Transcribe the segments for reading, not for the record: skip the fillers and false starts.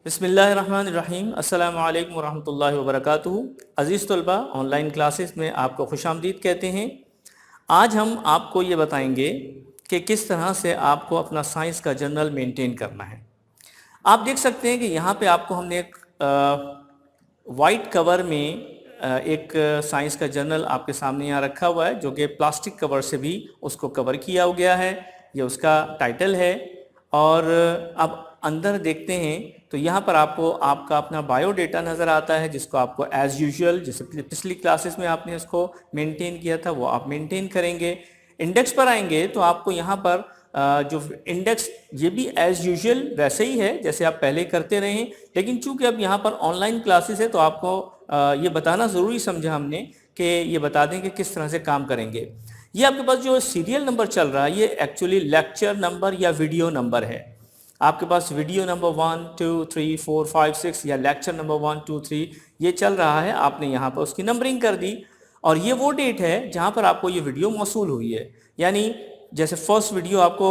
बिस्मिल्लाहिर्रहमानिर्रहीम। अस्सलामु अलैकुम वरहमतुल्लाहि वबरकातुहू। अज़ीज़ तलबा, ऑनलाइन क्लासेस में आपको खुशामदीद कहते हैं। आज हम आपको ये बताएंगे कि किस तरह से आपको अपना साइंस का जर्नल मेंटेन करना है। आप देख सकते हैं कि यहाँ पे आपको हमने एक वाइट कवर में एक साइंस का जर्नल आपके सामने यहाँ रखा हुआ है, जो कि प्लास्टिक कवर से भी उसको कवर किया गया है। ये उसका टाइटल है। और अब अंदर देखते हैं तो यहाँ पर आपको आपका अपना बायोडेटा नज़र आता है, जिसको आपको एज़ यूजुअल जैसे पिछली क्लासेस में आपने इसको मेंटेन किया था वो आप मेंटेन करेंगे। इंडेक्स पर आएंगे तो आपको यहाँ पर जो इंडेक्स ये भी एज़ यूजुअल वैसे ही है जैसे आप पहले करते रहे हैं, लेकिन चूंकि अब यहाँ पर ऑनलाइन क्लासेस है तो आपको ये बताना ज़रूरी समझा हमने कि ये बता दें कि किस तरह से काम करेंगे। ये आपके पास जो सीरियल नंबर चल रहा है ये एक्चुअली लेक्चर नंबर या वीडियो नंबर है। आपके पास वीडियो नंबर 1 2 3 4 5 6 या लेक्चर नंबर 1 2 3 ये चल रहा है। आपने यहाँ पर उसकी नंबरिंग कर दी और ये वो डेट है जहाँ पर आपको ये वीडियो मौसूल हुई है। यानी जैसे फर्स्ट वीडियो आपको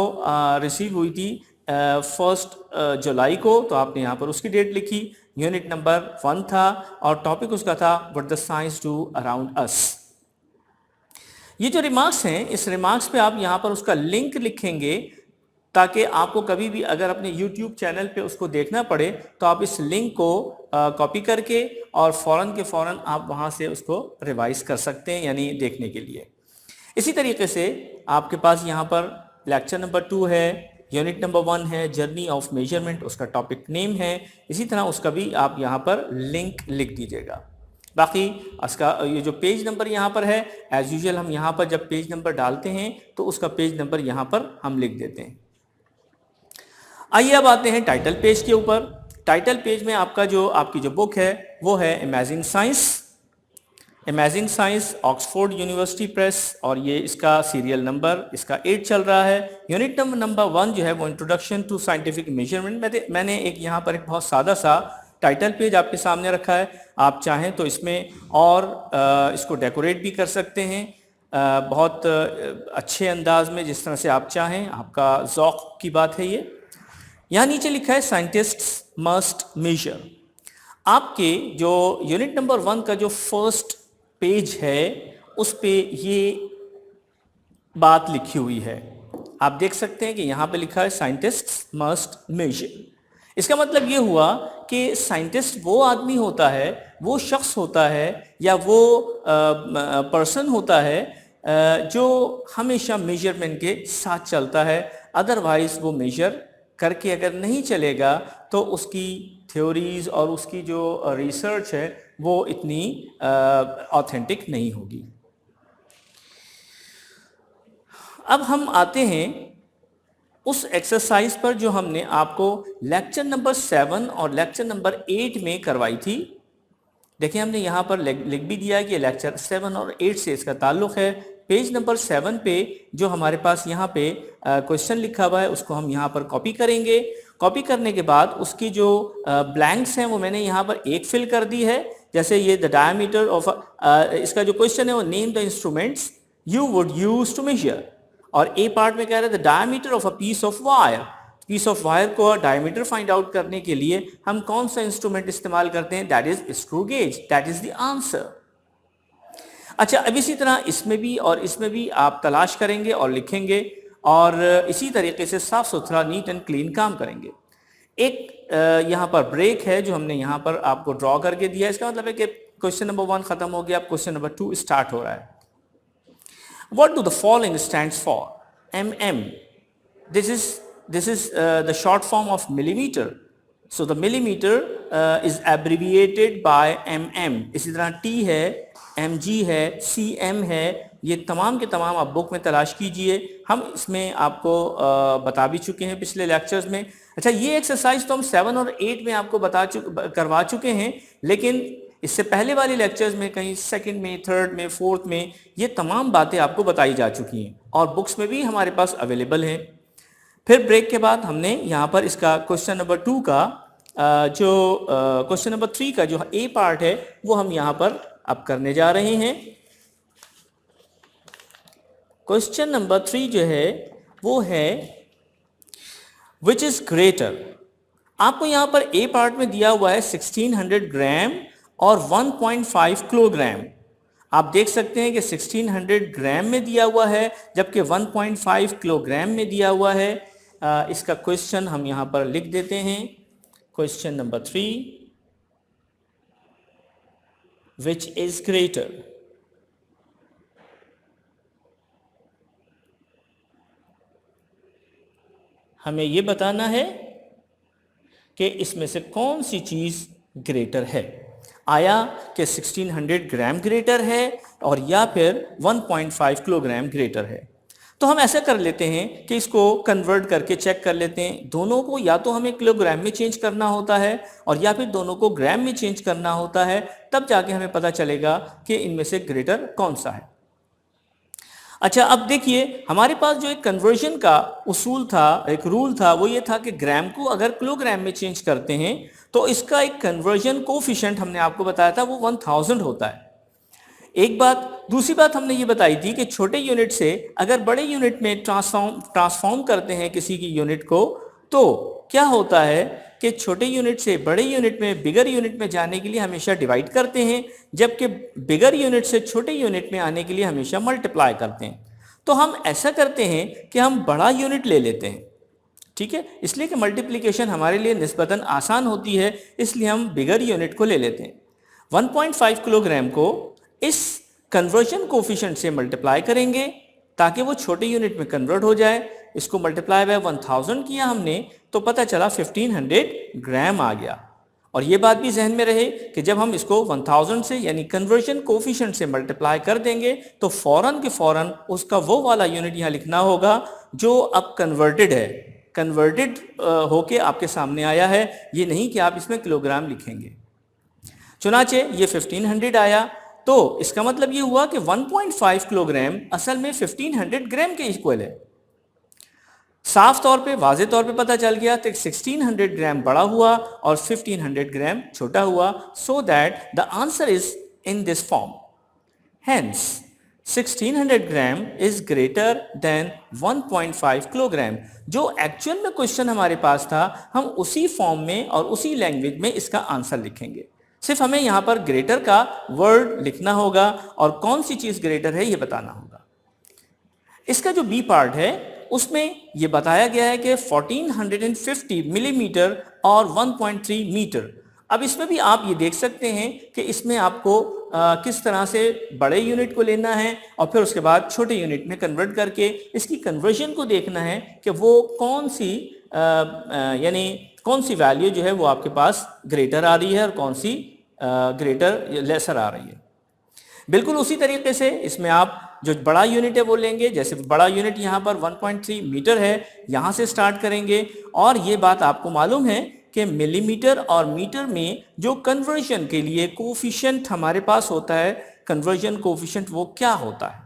रिसीव हुई थी 1 जुलाई को, तो आपने यहाँ पर उसकी डेट लिखी। यूनिट नंबर 1 था और टॉपिक उसका था what the science do around us. ये जो रिमार्क्स हैं, इस रिमार्क्स पे आप यहाँ पर उसका लिंक लिखेंगे ताकि आपको कभी भी अगर अपने YouTube चैनल पे उसको देखना पड़े तो आप इस लिंक को कॉपी करके और फ़ौरन के फ़ौरन आप वहाँ से उसको रिवाइज कर सकते हैं, यानी देखने के लिए। इसी तरीके से आपके पास यहाँ पर लेक्चर नंबर 2 है, यूनिट नंबर 1 है, जर्नी ऑफ मेजरमेंट उसका टॉपिक नेम है। इसी तरह उसका भी आप यहाँ पर लिंक लिख दीजिएगा। बाकी उसका ये जो पेज नंबर यहाँ पर है एज़ यूजुअल हम यहाँ पर जब पेज नंबर डालते हैं तो उसका पेज नंबर यहाँ पर हम लिख देते हैं। आइए अब आते हैं टाइटल पेज के ऊपर। टाइटल पेज में आपकी जो बुक है वो है amazing science. Amazing science Oxford university press और ये इसका सीरियल नंबर इसका 8 चल रहा है। यूनिट नंबर 1 जो है वो इंट्रोडक्शन टू साइंटिफिक मेजरमेंट। मैंने एक यहाँ पर एक बहुत सादा सा टाइटल पेज आपके सामने रखा है। आप चाहें तो इसमें और इसको डेकोरेट भी कर सकते हैं बहुत अच्छे अंदाज में, जिस तरह से आप चाहें, आपका ज़ौक़ की बात है ये। यहाँ नीचे लिखा है साइंटिस्ट्स मस्ट मेजर। आपके जो यूनिट नंबर 1 का जो फर्स्ट पेज है उस पे ये बात लिखी हुई है। आप देख सकते हैं कि यहाँ पे लिखा है साइंटिस्ट्स मस्ट मेजर। इसका मतलब ये हुआ कि साइंटिस्ट वो आदमी होता है, वो शख्स होता है या वो पर्सन होता है जो हमेशा मेजरमेंट के साथ चलता है। अदरवाइज वो मेजर करके अगर नहीं चलेगा तो उसकी थ्योरीज और उसकी जो रिसर्च है वो इतनी ऑथेंटिक नहीं होगी। अब हम आते हैं उस एक्सरसाइज पर जो हमने आपको लेक्चर नंबर 7 और लेक्चर नंबर 8 में करवाई थी। देखिए हमने यहाँ पर लिख भी दिया है कि लेक्चर 7 और 8 से इसका ताल्लुक़ है। पेज नंबर 7 पे जो हमारे पास यहाँ पे क्वेश्चन लिखा हुआ है उसको हम यहाँ पर कॉपी करेंगे। कॉपी करने के बाद उसकी जो ब्लैंक्स हैं वो मैंने यहाँ पर एक फिल कर दी है। जैसे ये द डायमीटर ऑफ इसका जो क्वेश्चन है वो name the instruments you would use to measure, और ए पार्ट में कह रहे हैं the diameter of a piece of wire. Piece of wire को डायमीटर फाइंड आउट करने के लिए हम कौन सा इंस्ट्रूमेंट इस्तेमाल करते हैं? That is screw gauge. That is the answer. अच्छा, अब इसी तरह इसमें भी और इसमें भी आप तलाश करेंगे और लिखेंगे और इसी तरीके से साफ सुथरा नीट एंड क्लीन काम करेंगे। एक यहाँ पर ब्रेक है जो हमने यहाँ पर आपको ड्रॉ करके दिया है। इसका मतलब है कि क्वेश्चन नंबर 1 खत्म हो गया, अब क्वेश्चन नंबर 2 स्टार्ट हो रहा है। What do the following stands for? mm. This is the short form of millimeter. So the millimeter is abbreviated by mm. इसी तरह t है, mg है, cm है। ये तमाम के तमाम आप बुक में तलाश कीजिए। हम इसमें आपको बता भी चुके हैं पिछले लेक्चर्स में। अच्छा, ये एक्सरसाइज तो हम 7 और 8 में आपको करवा चुके हैं, लेकिन इससे पहले वाले लेक्चर्स में कहीं सेकंड में, थर्ड में, फोर्थ में ये तमाम बातें आपको बताई जा चुकी हैं और बुक्स में भी हमारे पास अवेलेबल हैं। फिर ब्रेक के बाद हमने यहाँ पर इसका क्वेश्चन नंबर 2 का जो क्वेश्चन नंबर 3 का जो ए पार्ट है वो हम यहाँ पर अब करने जा रहे हैं। क्वेश्चन नंबर 3 जो है वो है विच इज ग्रेटर। आपको यहाँ पर ए पार्ट में दिया हुआ है 1600 ग्राम और 1.5 किलोग्राम। आप देख सकते हैं कि 1600 ग्राम में दिया हुआ है जबकि 1.5 किलोग्राम में दिया हुआ है। इसका क्वेश्चन हम यहाँ पर लिख देते हैं। Question number 3, which is greater? हमें ये बताना है कि इसमें से कौन सी चीज ग्रेटर है। आया कि 1600 ग्राम ग्रेटर है और या फिर 1.5 किलोग्राम ग्रेटर है। तो हम ऐसा कर लेते हैं कि इसको कन्वर्ट करके चेक कर लेते हैं। दोनों को या तो हमें किलोग्राम में चेंज करना होता है और या फिर दोनों को ग्राम में चेंज करना होता है, तब जाके हमें पता चलेगा कि इनमें से ग्रेटर कौन सा है। अच्छा, अब देखिए हमारे पास जो एक कन्वर्जन का उसूल था, एक रूल था, वो ये था कि ग्राम को अगर किलोग्राम में चेंज करते हैं तो इसका एक कन्वर्जन कोफिशिएंट हमने आपको बताया था वो 1000 होता है। एक बात। दूसरी बात हमने ये बताई थी कि छोटे यूनिट से अगर बड़े यूनिट में ट्रांसफॉर्म करते हैं किसी की यूनिट को, तो क्या होता है कि छोटे यूनिट से बड़े यूनिट में, बिगर यूनिट में जाने के लिए हमेशा डिवाइड करते हैं, जबकि बिगर यूनिट से छोटे यूनिट में आने के लिए हमेशा मल्टीप्लाई करते हैं। तो हम ऐसा करते हैं कि हम बड़ा यूनिट ले लेते हैं, ठीक है, इसलिए कि मल्टीप्लिकेशन हमारे लिए निस्बतन आसान होती है, इसलिए हम बिगर यूनिट को ले लेते हैं। 1.5 किलोग्राम को इस कन्वर्जन कोफिशिएंट से मल्टीप्लाई करेंगे ताकि वो छोटे यूनिट में कन्वर्ट हो जाए। इसको मल्टीप्लाई बाय 1000 किया हमने तो पता चला 1500 ग्राम आ गया। और ये बात भी जहन में रहे कि जब हम इसको 1000 से यानी कन्वर्जन कोफिशिएंट से मल्टीप्लाई कर देंगे तो फौरन के फौरन उसका वो वाला यूनिट यहाँ लिखना होगा जो अब कन्वर्टेड है, कन्वर्टेड होके आपके सामने आया है। ये नहीं कि आप इसमें किलोग्राम लिखेंगे। चुनाचे ये 1500 आया तो इसका मतलब ये हुआ कि 1.5 किलोग्राम असल में 1500 ग्राम के इक्वल है। साफ तौर पे, वाज़े तौर पे पता चल गया तो 1600 ग्राम बड़ा हुआ और 1500 ग्राम छोटा हुआ। So that the answer is in this form. Hence 1600 gram is greater than 1.5 kilogram. जो एक्चुअल में क्वेश्चन हमारे पास था, हम उसी फॉर्म में और उसी लैंग्वेज में इसका आंसर लिखेंगे। सिर्फ हमें यहां पर ग्रेटर का वर्ड लिखना होगा और कौन सी चीज ग्रेटर है ये बताना होगा। इसका जो बी पार्ट है उसमें यह बताया गया है कि 1450 मिलीमीटर और 1.3 मीटर। अब इसमें भी आप ये देख सकते हैं कि इसमें आपको किस तरह से बड़े यूनिट को लेना है और फिर उसके बाद छोटे यूनिट में कन्वर्ट करके इसकी कन्वर्जन को देखना है कि वो कौन सी यानी कौन सी वैल्यू जो है वो आपके पास ग्रेटर आ रही है और कौन सी ग्रेटर लेसर आ रही है। बिल्कुल उसी तरीके से इसमें आप जो बड़ा यूनिट है वो लेंगे। जैसे बड़ा यूनिट यहाँ पर 1.3 मीटर है, यहाँ से स्टार्ट करेंगे। और ये बात आपको मालूम है कि मिलीमीटर और मीटर में जो कन्वर्जन के लिए कोफिशिएंट हमारे पास होता है, कन्वर्जन कोफिशिएंट वो क्या होता है,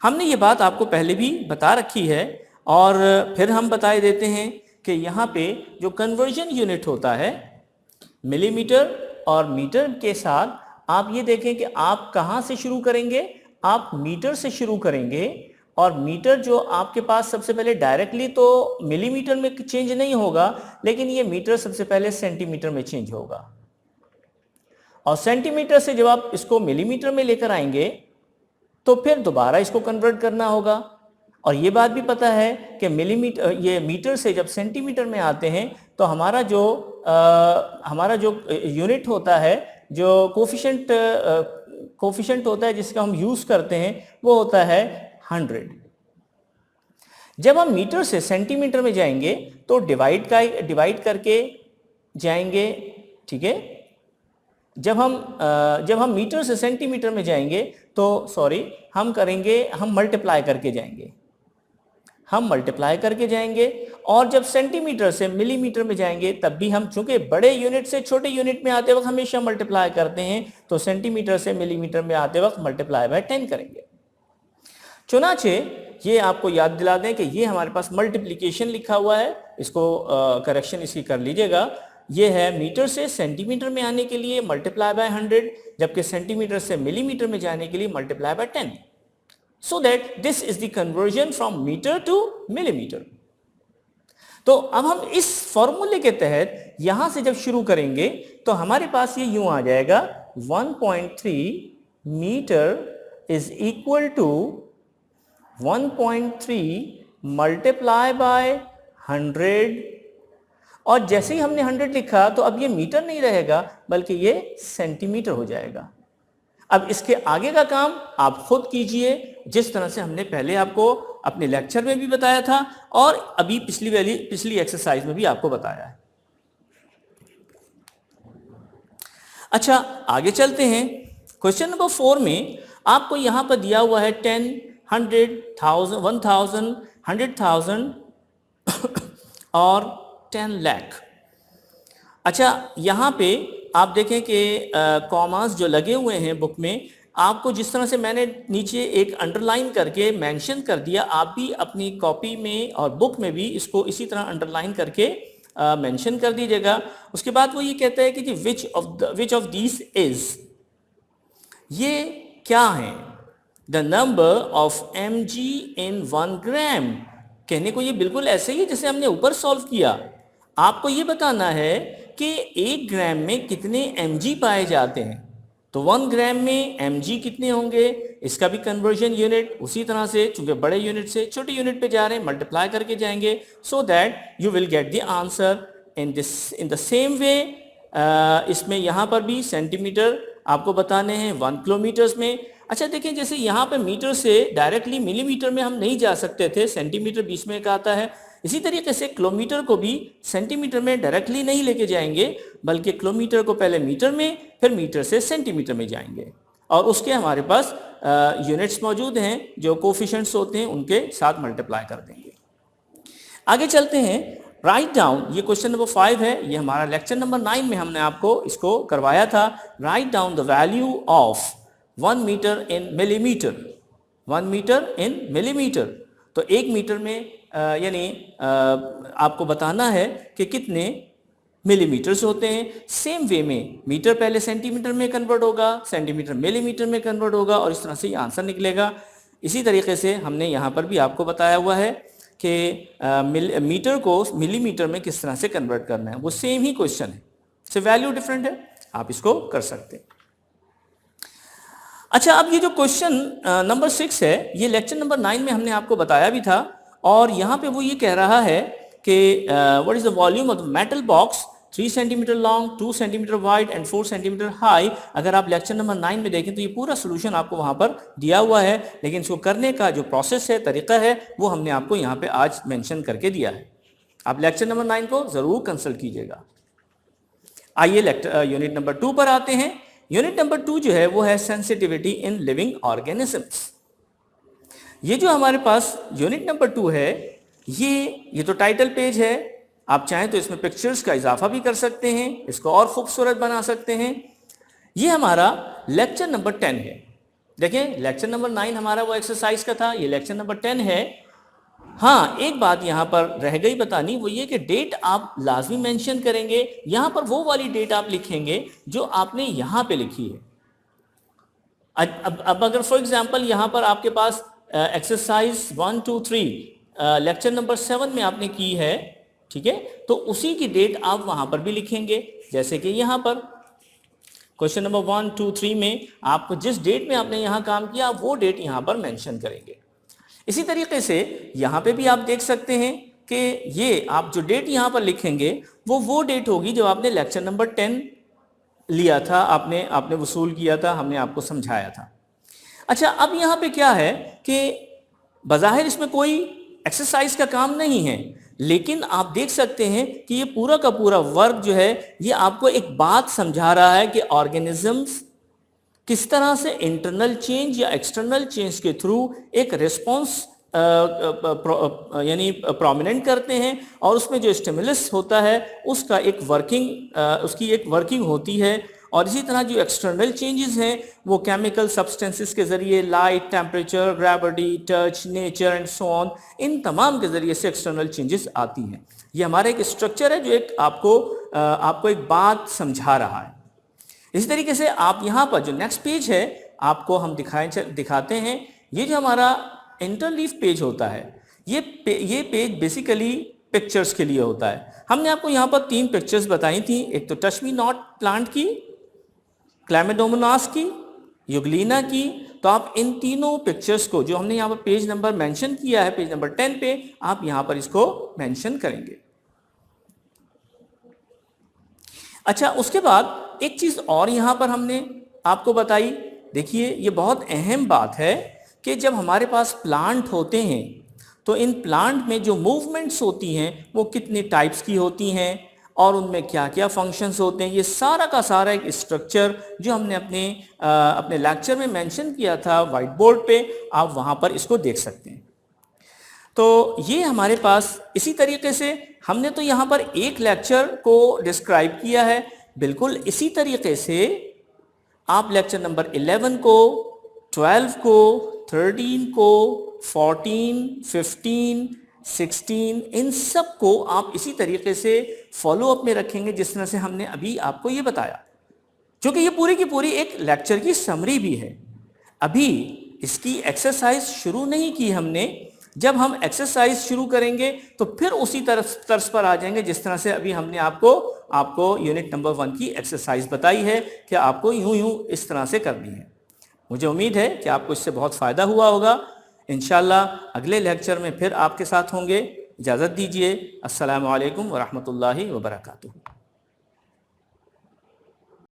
हमने ये बात आपको पहले भी बता रखी है और फिर हम बताए देते हैं कि यहाँ पे जो कन्वर्जन यूनिट होता है मिलीमीटर और मीटर के साथ, आप ये देखें कि आप कहाँ से शुरू करेंगे, आप मीटर से शुरू करेंगे। और मीटर जो आपके पास सबसे पहले डायरेक्टली तो मिलीमीटर में चेंज नहीं होगा, लेकिन ये मीटर सबसे पहले सेंटीमीटर में चेंज होगा। और सेंटीमीटर से जब आप इसको मिलीमीटर में लेकर आएंगे तो फिर दोबारा इसको कन्वर्ट करना होगा। और ये बात भी पता है कि मिलीमीटर, ये मीटर से जब सेंटीमीटर में आते हैं तो हमारा जो यूनिट होता है, जो कोफिशिएंट होता है जिसका हम यूज करते हैं, वो होता है 100। जब हम मीटर से सेंटीमीटर में जाएंगे तो डिवाइड करके जाएंगे, ठीक है। जब हम मीटर से सेंटीमीटर में जाएंगे तो हम मल्टीप्लाई करके जाएंगे। और जब सेंटीमीटर से मिलीमीटर में जाएंगे तब भी हम, चूंकि बड़े यूनिट से छोटे यूनिट में आते वक्त हमेशा मल्टीप्लाई करते हैं, तो सेंटीमीटर से मिलीमीटर में आते वक्त मल्टीप्लाई बाय 10 करेंगे। चुनाचे ये आपको याद दिला दें कि ये हमारे पास मल्टीप्लिकेशन लिखा हुआ है, इसको करेक्शन इसकी कर लीजिएगा। ये है मीटर से सेंटीमीटर में आने के लिए मल्टीप्लाई बाय 100, जबकि सेंटीमीटर से मिलीमीटर में जाने के लिए multiply by 10। So that this is the conversion from meter to millimeter. तो तो अब हम इस फॉर्मूले के तहत यहां से जब शुरू करेंगे तो हमारे पास ये यूं आ जाएगा 1.3 metre is equal to 1.3 multiply by 100, और जैसे ही हमने 100 लिखा तो अब ये मीटर नहीं रहेगा बल्कि ये सेंटीमीटर हो जाएगा। अब इसके आगे का काम आप खुद कीजिए, जिस तरह से हमने पहले आपको अपने लेक्चर में भी बताया था और अभी पिछली एक्सरसाइज में भी आपको बताया है। अच्छा, आगे चलते हैं। क्वेश्चन नंबर 4 में आपको यहां पर दिया हुआ है 10, 100, 1000, 1000, 100,000 और 10 लाख। अच्छा, यहाँ पे आप देखें कि कॉमास जो लगे हुए हैं बुक में, आपको जिस तरह से मैंने नीचे एक अंडरलाइन करके मेंशन कर दिया, आप भी अपनी कॉपी में और बुक में भी इसको इसी तरह अंडरलाइन करके मेंशन कर दीजिएगा। उसके बाद वो ये कहता है कि जी विच ऑफ दीज इज, ये क्या है, द नंबर ऑफ mg इन 1 ग्राम। कहने को ये बिल्कुल ऐसे ही जैसे हमने ऊपर सॉल्व किया। आपको ये बताना है कि 1 ग्राम में कितने mg पाए जाते हैं, तो 1 ग्राम में mg कितने होंगे, इसका भी कन्वर्जन यूनिट उसी तरह से, चूंकि बड़े यूनिट से छोटे यूनिट पे जा रहे हैं, मल्टीप्लाई करके जाएंगे, so that you will get the answer in the same way. इसमें यहाँ पर भी सेंटीमीटर आपको बताने हैं 1 किलोमीटर्स में। अच्छा देखिए, जैसे यहाँ पे मीटर से डायरेक्टली मिलीमीटर में हम नहीं जा सकते थे, सेंटीमीटर बीच में का आता है, इसी तरीके से किलोमीटर को भी सेंटीमीटर में डायरेक्टली नहीं लेके जाएंगे, बल्कि किलोमीटर को पहले मीटर में, फिर मीटर से सेंटीमीटर में जाएंगे, और उसके हमारे पास यूनिट्स मौजूद हैं जो कोफिशिएंट्स होते हैं, उनके साथ मल्टीप्लाई कर देंगे। आगे चलते हैं, राइट डाउन, ये क्वेश्चन नंबर 5 है, ये हमारा लेक्चर नंबर 9 में हमने आपको इसको करवाया था। Write down the value of 1 metre in millimetre, 1 metre in millimetre, तो 1 मीटर में यानी आपको बताना है कि कितने मिलीमीटर्स होते हैं। सेम वे में मीटर पहले सेंटीमीटर में कन्वर्ट होगा, सेंटीमीटर मिलीमीटर में कन्वर्ट होगा, और इस तरह से ये आंसर निकलेगा। इसी तरीके से हमने यहाँ पर भी आपको बताया हुआ है कि मीटर को मिलीमीटर में किस तरह से कन्वर्ट करना है, वो सेम ही क्वेश्चन है, सिर्फ वैल्यू डिफरेंट है, आप इसको कर सकते हैं। अच्छा, अब ये जो क्वेश्चन नंबर 6 है, ये लेक्चर नंबर 9 में हमने आपको बताया भी था, और यहाँ पे वो ये कह रहा है कि what is the volume of the metal box 3 centimetre long, 2 centimetre wide and 4 centimetre high. अगर आप लेक्चर नंबर 9 में देखें तो ये पूरा सोल्यूशन आपको वहाँ पर दिया हुआ है, लेकिन इसको करने का जो प्रोसेस है, तरीका है, वो हमने आपको यहाँ पे आज मेंशन करके दिया है। आप लेक्चर नंबर 9 को ज़रूर कंसल्ट कीजिएगा। आइए यूनिट नंबर 2 पर आते हैं। यूनिट नंबर 2 जो है वो है सेंसिटिविटी इन लिविंग ऑर्गेनिजम्स। ये जो हमारे पास यूनिट नंबर 2 है, ये तो टाइटल पेज है, आप चाहें तो इसमें पिक्चर्स का इजाफा भी कर सकते हैं, इसको और खूबसूरत बना सकते हैं। ये हमारा लेक्चर नंबर 10 है। देखें, लेक्चर नंबर 9 हमारा वो एक्सरसाइज का था, ये लेक्चर नंबर 10 है। हाँ, एक बात यहाँ पर रह गई बतानी, वो ये कि डेट आप लाजमी मेंशन करेंगे। यहाँ पर वो वाली डेट आप लिखेंगे जो आपने यहाँ पे लिखी है। अब अगर फॉर एग्जांपल यहाँ पर आपके पास एक्सरसाइज 1, 2, 3 लेक्चर नंबर 7 में आपने की है, ठीक है, तो उसी की डेट आप वहाँ पर भी लिखेंगे। जैसे कि यहाँ पर क्वेश्चन नंबर 1, 2, 3 में आपको जिस डेट में आपने यहाँ काम किया, वो डेट यहाँ पर मेंशन करेंगे। इसी तरीके से यहाँ पे भी आप देख सकते हैं कि ये आप जो डेट यहाँ पर लिखेंगे वो डेट होगी जब आपने लेक्चर नंबर 10 लिया था, आपने वसूल किया था, हमने आपको समझाया था। अच्छा, अब यहाँ पे क्या है कि बज़ाहिर इसमें कोई एक्सरसाइज का काम नहीं है, लेकिन आप देख सकते हैं कि ये पूरा का पूरा वर्क जो है, ये आपको एक बात समझा रहा है कि ऑर्गेनिजम्स किस तरह से इंटरनल चेंज या एक्सटर्नल चेंज के थ्रू एक रिस्पॉन्स यानी प्रोमिनेंट करते हैं, और उसमें जो स्टिमुलस होता है उसका उसकी एक वर्किंग होती है। और इसी तरह जो एक्सटर्नल चेंजेस हैं वो केमिकल सब्सटेंसेस के ज़रिए, light, temperature, gravity, touch, nature and so on, इन तमाम के ज़रिए से एक्सटर्नल चेंजेस आती हैं। ये हमारा एक स्ट्रक्चर है जो एक आपको एक बात समझा रहा है। इसी तरीके से आप यहाँ पर जो नेक्स्ट पेज है आपको हम दिखाते हैं। ये जो हमारा इंटरलीफ पेज होता है, ये पेज बेसिकली पिक्चर्स के लिए होता है। हमने आपको यहाँ पर 3 पिक्चर्स बताई थी, एक तो टच मी नॉट प्लांट की, क्लैमिडोमोनास की, यूग्लिना की। तो आप इन तीनों पिक्चर्स को जो हमने यहाँ पर पेज नंबर मेंशन किया है, पेज नंबर 10 पे आप यहाँ पर इसको मेंशन करेंगे। अच्छा, उसके बाद एक चीज और यहाँ पर हमने आपको बताई। देखिए, ये बहुत अहम बात है कि जब हमारे पास प्लांट होते हैं तो इन प्लांट में जो मूवमेंट्स होती हैं वो कितने टाइप्स की होती हैं और उनमें क्या क्या फंक्शंस होते हैं, ये सारा का सारा एक स्ट्रक्चर जो हमने अपने लेक्चर में मेंशन किया था वाइट बोर्ड पे, आप वहाँ पर इसको देख सकते हैं। तो ये हमारे पास इसी तरीके से हमने तो यहाँ पर एक लेक्चर को डिस्क्राइब किया है। बिल्कुल इसी तरीके से आप लेक्चर नंबर 11 को, 12 को, 13 को, 14, 15, 16 इन सब को आप इसी तरीके से फॉलो अप में रखेंगे जिस तरह से हमने अभी आपको ये बताया, क्योंकि ये पूरी की पूरी एक लेक्चर की समरी भी है। अभी इसकी एक्सरसाइज शुरू नहीं की हमने। जब हम एक्सरसाइज शुरू करेंगे तो फिर उसी तर्ज पर आ जाएंगे जिस तरह से अभी हमने आपको यूनिट नंबर 1 की एक्सरसाइज बताई है कि आपको यूं यूं इस तरह से करनी है। मुझे उम्मीद है कि आपको इससे बहुत फ़ायदा हुआ होगा। इंशाल्लाह अगले लेक्चर में फिर आपके साथ होंगे। इजाज़त दीजिए। अस्सलामु अलैकुम व रहमतुल्लाहि व बरकातुहू।